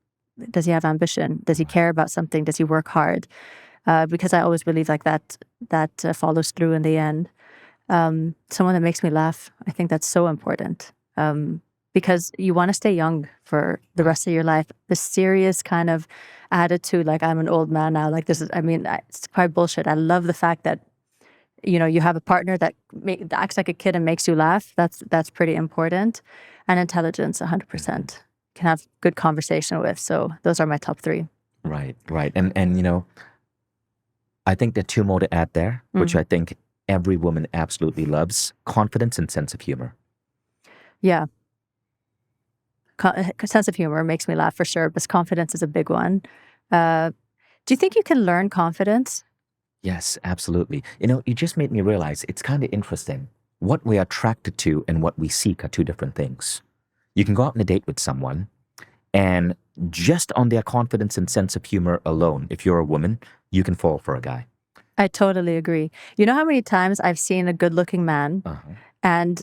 does he have ambition? Does he care about something? Does he work hard? Because I always believe like that follows through in the end. Someone that makes me laugh, I think that's so important. Because you want to stay young for the rest of your life. The serious kind of attitude, like I'm an old man now, like this is, it's quite bullshit. I love the fact that, you have a partner that acts like a kid and makes you laugh. That's pretty important. And intelligence, 100%. Can have good conversation with. So those are my top 3. Right. And I think there are 2 more to add there, which I think every woman absolutely loves: confidence and sense of humor. Yeah. Sense of humor makes me laugh for sure, but confidence is a big one. Do you think you can learn confidence? Yes, absolutely. You just made me realize it's kind of interesting. What we're attracted to and what we seek are 2 different things. You can go out on a date with someone, and just on their confidence and sense of humor alone, if you're a woman, you can fall for a guy. I totally agree. You know how many times I've seen a good-looking man and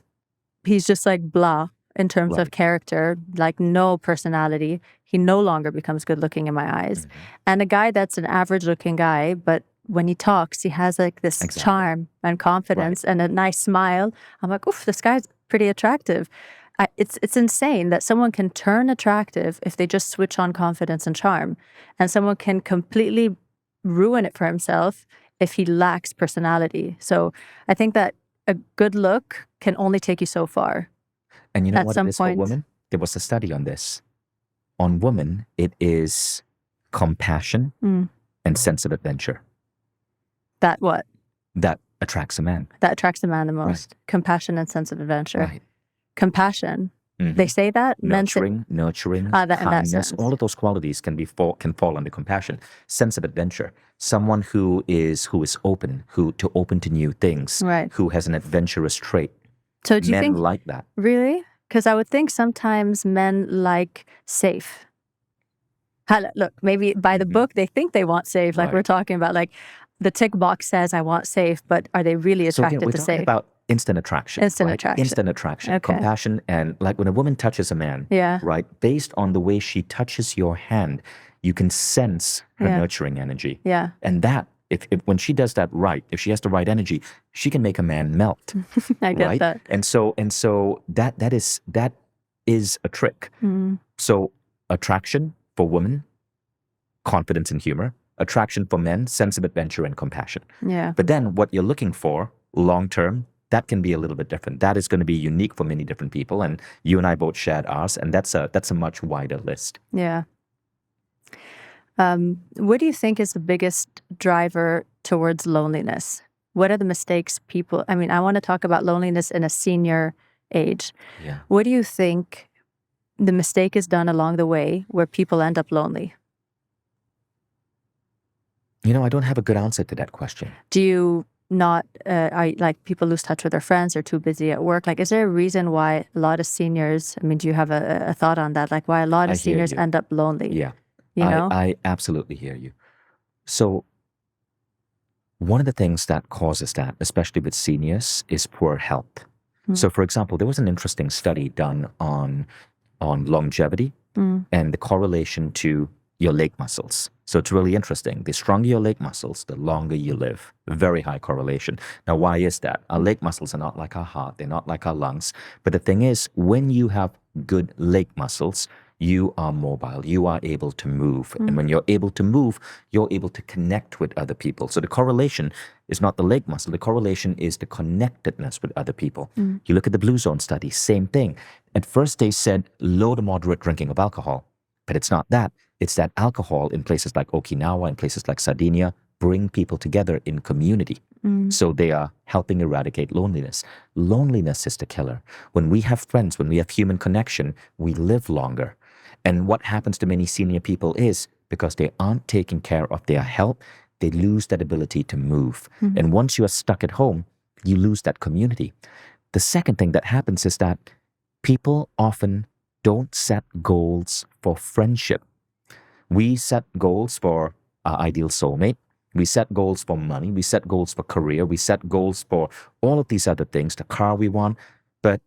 he's just like blah in terms of character, like no personality. He no longer becomes good-looking in my eyes. And a guy that's an average-looking guy, but when he talks, he has like this charm and confidence and a nice smile. I'm like, oof, this guy's pretty attractive. It's insane that someone can turn attractive if they just switch on confidence and charm. And someone can completely ruin it for himself if he lacks personality. So I think that a good look can only take you so far. And you know At what some it is for point- women? There was a study on this. On women, it is compassion and sense of adventure That what? that attracts a man. That attracts a man the most. Compassion and sense of adventure. Right. Compassion. They say that? Men say- Nurturing, in that kindness, sense. all of those qualities can fall under compassion. Sense of adventure, someone who is open, open to new things, Right. who has an adventurous trait. So do you Men think... like that. Really? Because I would think sometimes men like safe. Look, maybe by the book, they think they want safe. Like we're talking about, like the tick box says, I want safe, but are they really So attracted again, we're to talking safe? about instant attraction. Instant right? attraction. Instant attraction. Okay. Compassion, and like when a woman touches a man, Yeah. right? Based on the way she touches your hand, you can sense her nurturing energy. Yeah. And that, if when she does that right, if she has the right energy, she can make a man melt. I get right? that. And so that is a trick. So attraction for women, confidence and humor. Attraction for men, sense of adventure and compassion. Yeah. But then what you're looking for long term, that can be a little bit different. That is going to be unique for many different people. And you and I both shared ours, and that's a much wider list. Yeah. What do you think is the biggest driver towards loneliness? What are the mistakes people... I want to talk about loneliness in a senior age. Yeah. What do you think the mistake is done along the way where people end up lonely? I don't have a good answer to that question. Do you not, like people lose touch with their friends, they're too busy at work? Like, is there a reason why a lot of seniors, do you have a thought on that? Like why a lot of seniors end up lonely? Yeah. You know? I absolutely hear you. So one of the things that causes that, especially with seniors, is poor health. So for example, there was an interesting study done on longevity and the correlation to your leg muscles. So it's really interesting. The stronger your leg muscles, the longer you live. Very high correlation. Now, why is that? Our leg muscles are not like our heart. They're not like our lungs. But the thing is, when you have good leg muscles, you are mobile. You are able to move. And when you're able to move, you're able to connect with other people. So the correlation is not the leg muscle. The correlation is the connectedness with other people. You look at the Blue Zone study, same thing. At first, they said low to moderate drinking of alcohol. But it's not that. It's that alcohol in places like Okinawa, in places like Sardinia, bring people together in community. So they are helping eradicate loneliness. Loneliness is the killer. When we have friends, when we have human connection, we live longer. And what happens to many senior people is, because they aren't taking care of their health, they lose that ability to move. And once you are stuck at home, you lose that community. The second thing that happens is that people often don't set goals for friendship. We set goals for our ideal soulmate. We set goals for money. We set goals for career. We set goals for all of these other things, the car we want. But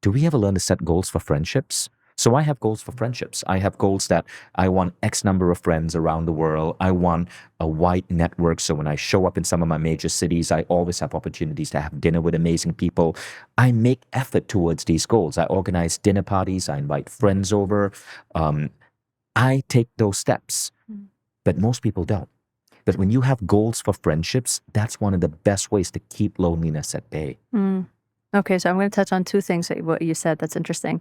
do we ever learn to set goals for friendships? So I have goals for friendships. I have goals that I want X number of friends around the world. I want a wide network. So when I show up in some of my major cities, I always have opportunities to have dinner with amazing people. I make effort towards these goals. I organize dinner parties. I invite friends over. I take those steps, but most people don't. But when you have goals for friendships, that's one of the best ways to keep loneliness at bay. Okay, so I'm going to touch on two things that what you said that's interesting.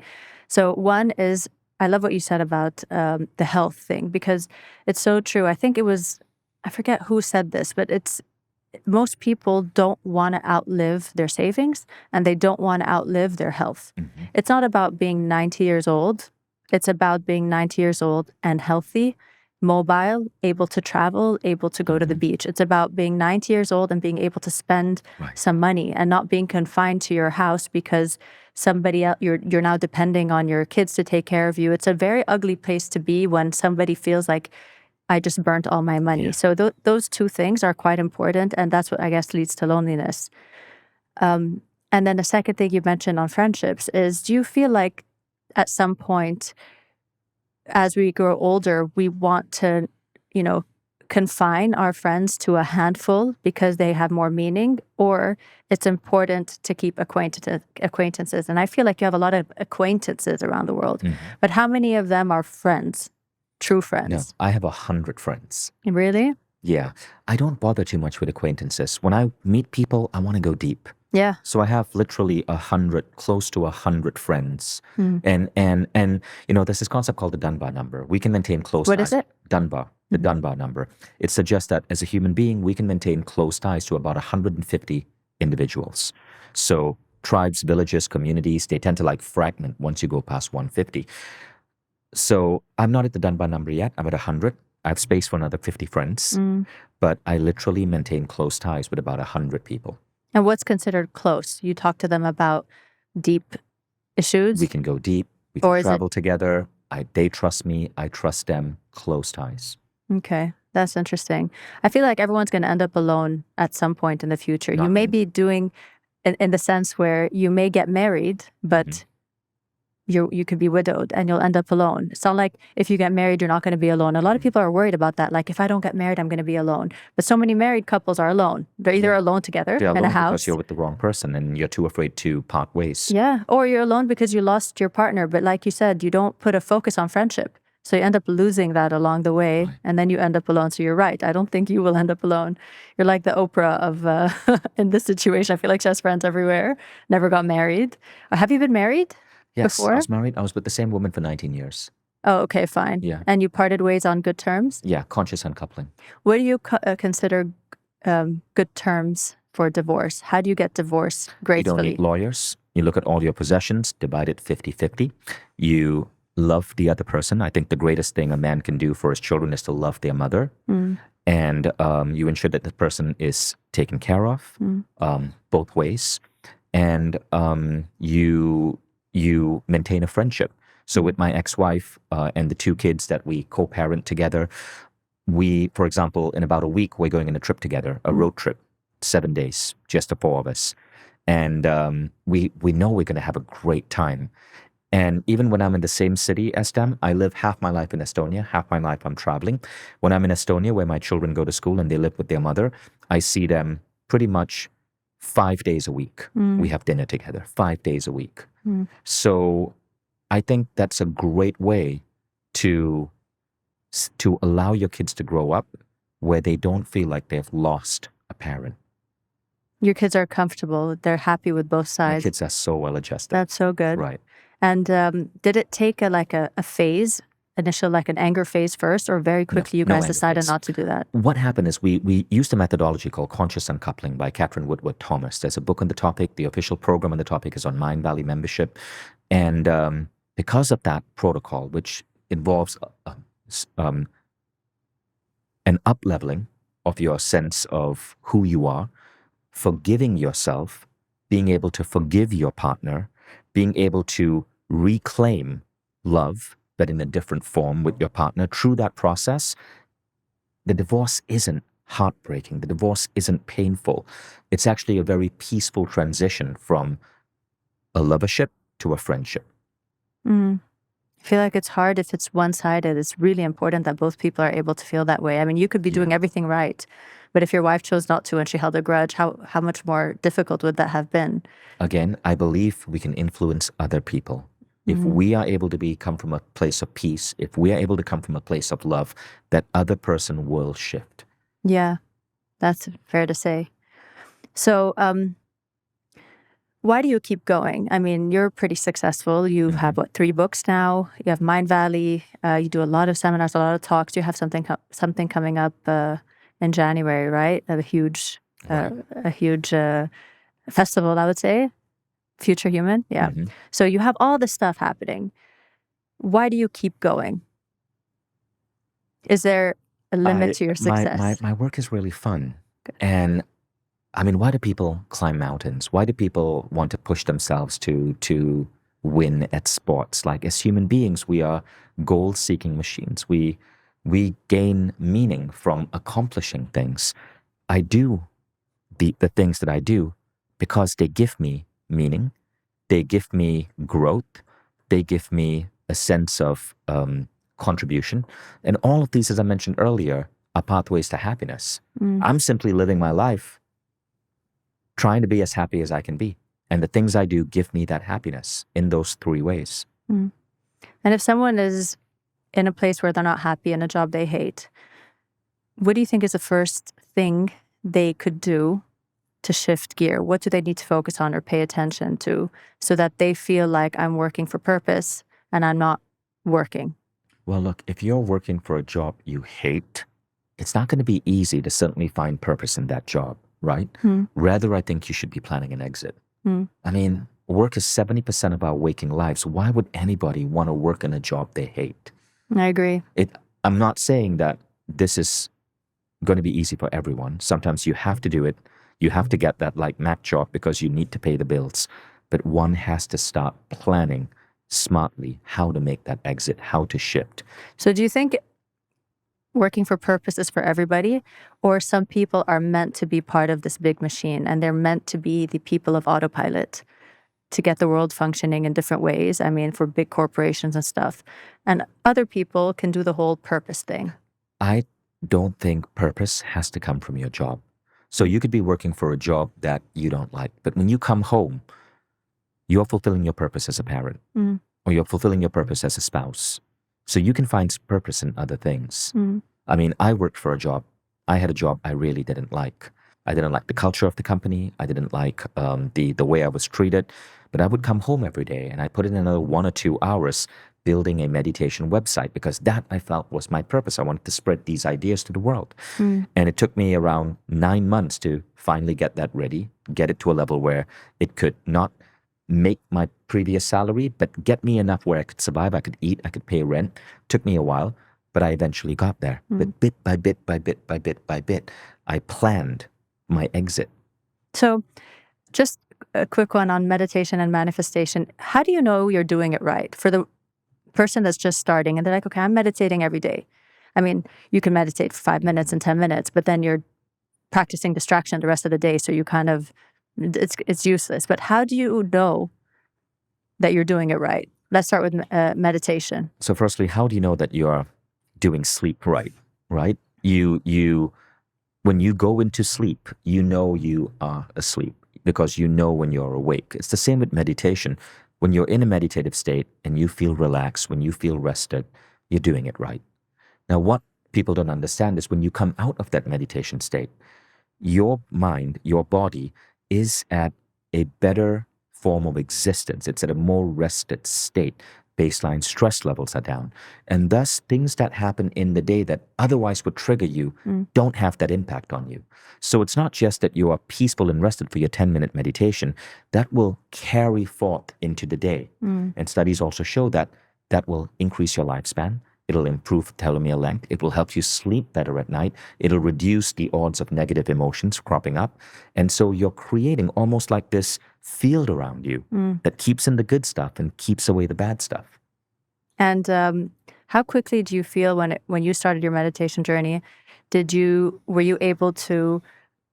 So one is, I love what you said about the health thing, because it's so true. I think it was, I forget who said this, but it's, most people don't want to outlive their savings and they don't want to outlive their health. It's not about being 90 years old. It's about being 90 years old and healthy, mobile, able to travel, able to go to the beach. It's about being 90 years old and being able to spend some money and not being confined to your house because somebody else, you're now depending on your kids to take care of you. It's a very ugly place to be when somebody feels like, I just burnt all my money. So those two things are quite important, and that's what I guess leads to loneliness. And then the second thing you mentioned on friendships is, do you feel like at some point, as we grow older, we want to, confine our friends to a handful because they have more meaning, or it's important to keep acquaintances? And I feel like you have a lot of acquaintances around the world, but how many of them are friends, true friends? No, I have 100 friends. Really? Yeah. I don't bother too much with acquaintances. When I meet people, I want to go deep. Yeah. So I have literally 100, close to 100 friends. And there's this concept called the Dunbar number. We can maintain close ties. What is it? Dunbar, the Dunbar number. It suggests that as a human being, we can maintain close ties to about 150 individuals. So tribes, villages, communities, they tend to fragment once you go past 150. So I'm not at the Dunbar number yet. I'm at 100. I have space for another 50 friends. But I literally maintain close ties with about 100 people. And what's considered close? You talk to them about deep issues? We can go deep. We can travel together. They trust me. I trust them. Close ties. Okay. That's interesting. I feel like everyone's going to end up alone at some point in the future. You may be doing, in the sense where you may get married, but you could be widowed and you'll end up alone. It's not like if you get married, you're not going to be alone. A lot of people are worried about that. Like, if I don't get married, I'm going to be alone. But so many married couples are alone. They're either alone together in a house. Because you're with the wrong person and you're too afraid to part ways. Yeah. Or you're alone because you lost your partner. But like you said, you don't put a focus on friendship. So you end up losing that along the way. And then you end up alone. So you're right. I don't think you will end up alone. You're like the Oprah of, in this situation. I feel like she has friends everywhere. Never got married. Have you been married? Yes, before? I was married. I was with the same woman for 19 years. Oh, okay, fine. Yeah. And you parted ways on good terms? Yeah, conscious uncoupling. What do you consider good terms for divorce? How do you get divorced gracefully? You don't need lawyers. You look at all your possessions, divide it 50-50. You love the other person. I think the greatest thing a man can do for his children is to love their mother. And you ensure that the person is taken care of both ways. And you maintain a friendship. So with my ex-wife and the two kids that we co-parent together, we, for example, in about a week, we're going on a trip together, a road trip, 7 days, just the four of us. And we know we're going to have a great time. And even when I'm in the same city as them, I live half my life in Estonia, half my life I'm traveling. When I'm in Estonia, where my children go to school and they live with their mother, I see them pretty much 5 days a week. We have dinner together, 5 days a week. So I think that's a great way to allow your kids to grow up where they don't feel like they've lost a parent. Your kids are comfortable. They're happy with both sides. My kids are so well adjusted. That's so good. Right. And did it take a phase, initial, like an anger phase first, or very quickly you guys decided not to do that? What happened is we used a methodology called conscious uncoupling by Catherine Woodward Thomas. There's a book on the topic. The official program on the topic is on Mindvalley membership. And because of that protocol, which involves an up-leveling of your sense of who you are, forgiving yourself, being able to forgive your partner, being able to reclaim love, but in a different form with your partner. Through that process, the divorce isn't heartbreaking. The divorce isn't painful. It's actually a very peaceful transition from a lovership to a friendship. I feel like it's hard if it's one-sided. It's really important that both people are able to feel that way. I mean, you could be doing everything right, but if your wife chose not to and she held a grudge, how much more difficult would that have been? Again, I believe we can influence other people. If we are able to come from a place of peace, if we are able to come from a place of love, that other person will shift. Yeah, that's fair to say. So, why do you keep going? I mean, you're pretty successful. You have, 3 books now? You have Mindvalley. You do a lot of seminars, a lot of talks. You have something coming up in January, right? A huge festival, I would say. Future Human. Yeah. So you have all this stuff happening. Why do you keep going? Is there a limit to your success? My work is really fun. And I mean, why do people climb mountains? Why do people want to push themselves to win at sports? Like, as human beings, we are goal-seeking machines. We gain meaning from accomplishing things. I do the things that I do because they give me meaning. They give me growth. They give me a sense of contribution. And all of these, as I mentioned earlier, are pathways to happiness. I'm simply living my life trying to be as happy as I can be. And the things I do give me that happiness in those 3 ways. And if someone is in a place where they're not happy in a job they hate, what do you think is the first thing they could do to shift gear? What do they need to focus on or pay attention to so that they feel like I'm working for purpose and I'm not working? Well, look, if you're working for a job you hate, it's not going to be easy to suddenly find purpose in that job, right? Rather, I think you should be planning an exit. I mean, work is 70% of our waking lives. Why would anybody want to work in a job they hate? I agree. I'm not saying that this is going to be easy for everyone. Sometimes you have to do it. You have to get that like Mac job because you need to pay the bills. But one has to start planning smartly how to make that exit, how to shift. So do you think working for purpose is for everybody, or some people are meant to be part of this big machine and they're meant to be the people of autopilot to get the world functioning in different ways? I mean, for big corporations and stuff. And other people can do the whole purpose thing. I don't think purpose has to come from your job. So you could be working for a job that you don't like, but when you come home, you're fulfilling your purpose as a parent, or you're fulfilling your purpose as a spouse. So you can find purpose in other things. I mean, I worked for a job. I had a job I really didn't like. I didn't like the culture of the company. I didn't like the way I was treated. But I would come home every day and I put in another 1 or 2 hours building a meditation website because that I felt was my purpose. I wanted to spread these ideas to the world. And it took me around 9 months to finally get that ready, get it to a level where it could not make my previous salary, but get me enough where I could survive, I could eat, I could pay rent. Took me a while, but I eventually got there. But bit by bit by bit by bit by bit, I planned my exit. So just a quick one on meditation and manifestation. How do you know you're doing it right? For the person that's just starting and they're like, okay, I'm meditating every day. I mean, you can meditate for 5 minutes and 10 minutes, but then you're practicing distraction the rest of the day. So you kind of, it's useless. But how do you know that you're doing it right? Let's start with meditation. So firstly, how do you know that you're doing sleep right? Right? When you go into sleep, you know you are asleep because you know when you're awake. It's the same with meditation. When you're in a meditative state and you feel relaxed, when you feel rested, you're doing it right. Now, what people don't understand is when you come out of that meditation state, your mind, your body is at a better form of existence. It's at a more rested state. Baseline stress levels are down. And thus, things that happen in the day that otherwise would trigger you don't have that impact on you. So it's not just that you are peaceful and rested for your 10-minute meditation. That will carry forth into the day. And studies also show that that will increase your lifespan. It'll improve telomere length. It will help you sleep better at night. It'll reduce the odds of negative emotions cropping up. And so you're creating almost like this field around you that keeps in the good stuff and keeps away the bad stuff. And how quickly do you feel when you started your meditation journey, were you able to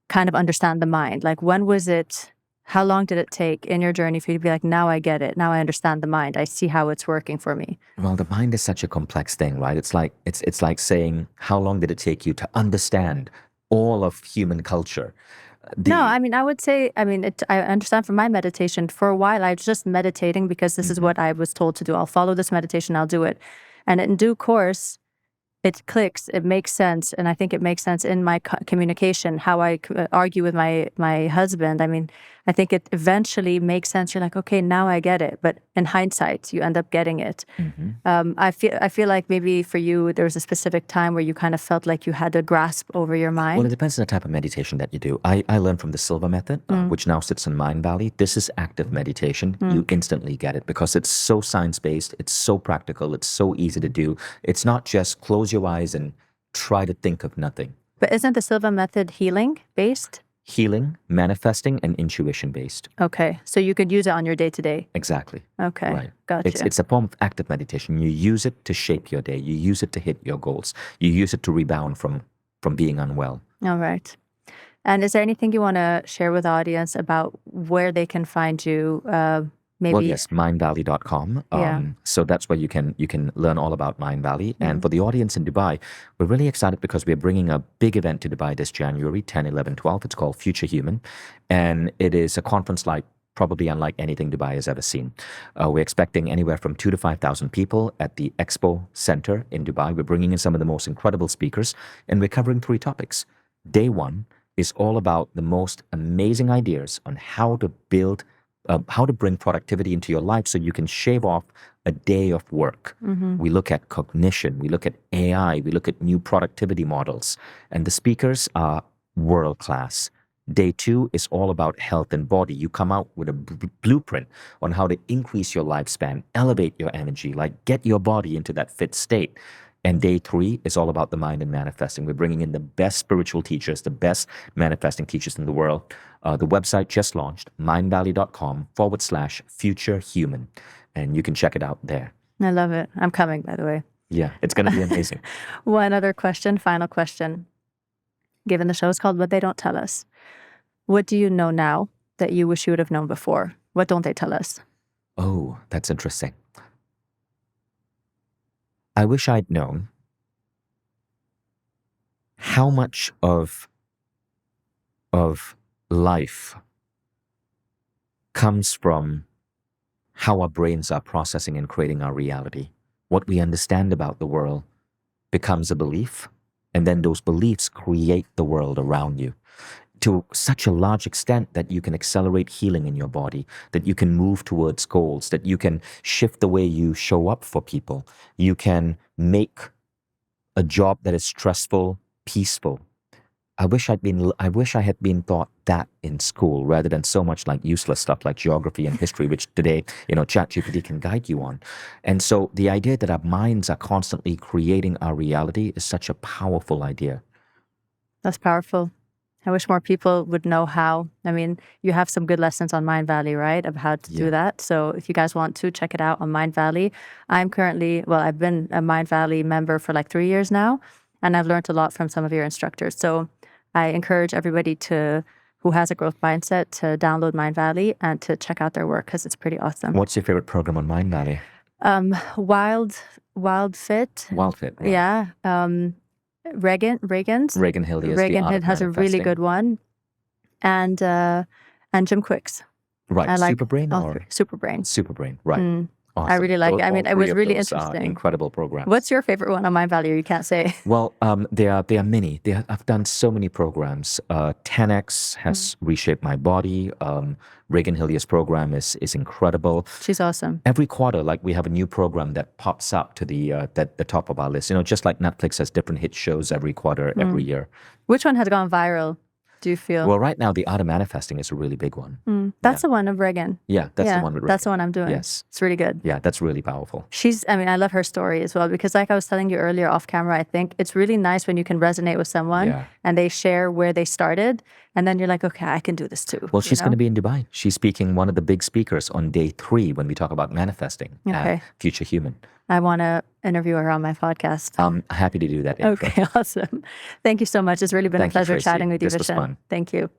kind of understand the mind? Like, when was it, how long did it take in your journey for you to be like, now I get it, now I understand the mind, I see how it's working for me? Well, the mind is such a complex thing, right? It's like saying, how long did it take you to understand all of human culture? No, I mean, I would say, I understand from my meditation, for a while I was just meditating because this is what I was told to do. I'll follow this meditation, I'll do it. And in due course, it clicks, it makes sense. And I think it makes sense in my communication, how I argue with my husband. I mean, I think it eventually makes sense. You're like, okay, now I get it. But in hindsight, you end up getting it. I feel like maybe for you, there was a specific time where you kind of felt like you had a grasp over your mind. Well, it depends on the type of meditation that you do. I learned from the Silva method, which now sits in Mindvalley. This is active meditation. You instantly get it because it's so science-based. It's so practical. It's so easy to do. It's not just close your eyes and try to think of nothing. But isn't the Silva method healing-based? Healing, manifesting, and intuition-based. Okay, so you could use it on your day-to-day. Exactly. Okay, right. Gotcha. It's a form of active meditation. You use it to shape your day. You use it to hit your goals. You use it to rebound from being unwell. All right. And is there anything you want to share with the audience about where they can find you? Maybe. Well, yes, mindvalley.com. So that's where you can learn all about Mindvalley. And for the audience in Dubai, we're really excited because we're bringing a big event to Dubai this January, 10, 11, 12. It's called Future Human. And it is a conference probably unlike anything Dubai has ever seen. We're expecting anywhere from 2,000 to 5,000 people at the Expo Center in Dubai. We're bringing in some of the most incredible speakers, and we're covering 3 topics. Day 1 is all about the most amazing ideas on how to bring productivity into your life so you can shave off a day of work. We look at cognition, we look at AI, we look at new productivity models, and the speakers are world-class. Day 2 is all about health and body. You come out with a blueprint on how to increase your lifespan, elevate your energy, get your body into that fit state. And day 3 is all about the mind and manifesting. We're bringing in the best spiritual teachers, the best manifesting teachers in the world. The website just launched, mindvalley.com/futurehuman. And you can check it out there. I love it. I'm coming, by the way. Yeah, it's going to be amazing. One other question, final question. Given the show is called What They Don't Tell Us, what do you know now that you wish you would have known before? What don't they tell us? Oh, that's interesting. I wish I'd known how much of life comes from how our brains are processing and creating our reality. What we understand about the world becomes a belief, and then those beliefs create the world around you to such a large extent that you can accelerate healing in your body, that you can move towards goals, that you can shift the way you show up for people. You can make a job that is stressful, peaceful. I wish I had been taught that in school rather than so much useless stuff like geography and history, which today, ChatGPT can guide you on. And so the idea that our minds are constantly creating our reality is such a powerful idea. That's powerful. I wish more people would know how. I mean, you have some good lessons on Mindvalley, right, of how to do that. So if you guys want to, check it out on Mindvalley. I've been a Mindvalley member for 3 years now, and I've learned a lot from some of your instructors. So I encourage everybody who has a growth mindset to download Mindvalley and to check out their work because it's pretty awesome. What's your favorite program on Mindvalley? Wild Fit. Wild Fit. Right. Yeah. Reagan Hill has a really good one, and Jim Quick's. Right, I like Superbrain Superbrain. Right. Awesome. I really like it. I mean, it was really interesting. Incredible program. What's your favorite one on Mindvalley? You can't say. Well, there are many. I've done so many programs. 10X has reshaped my body. Reagan Hillier's program is incredible. She's awesome. Every quarter, we have a new program that pops up to the top of our list. Just like Netflix has different hit shows every quarter, every year. Which one has gone viral? do you feel? Well, right now, the art of manifesting is a really big one. That's the one of Reagan. Yeah, that's the one with Reagan. That's the one I'm doing. Yes. It's really good. Yeah, that's really powerful. I love her story as well, because like I was telling you earlier off camera, I think it's really nice when you can resonate with someone and they share where they started. And then you're like, okay, I can do this too. Well, she's going to be in Dubai. She's speaking one of the big speakers on day 3 when we talk about manifesting. Future Human. I want to interview her on my podcast. I'm happy to do that. Okay, awesome. Thank you so much. It's really been a pleasure Tracy. chatting with you, This was Vishen. fun. Thank you.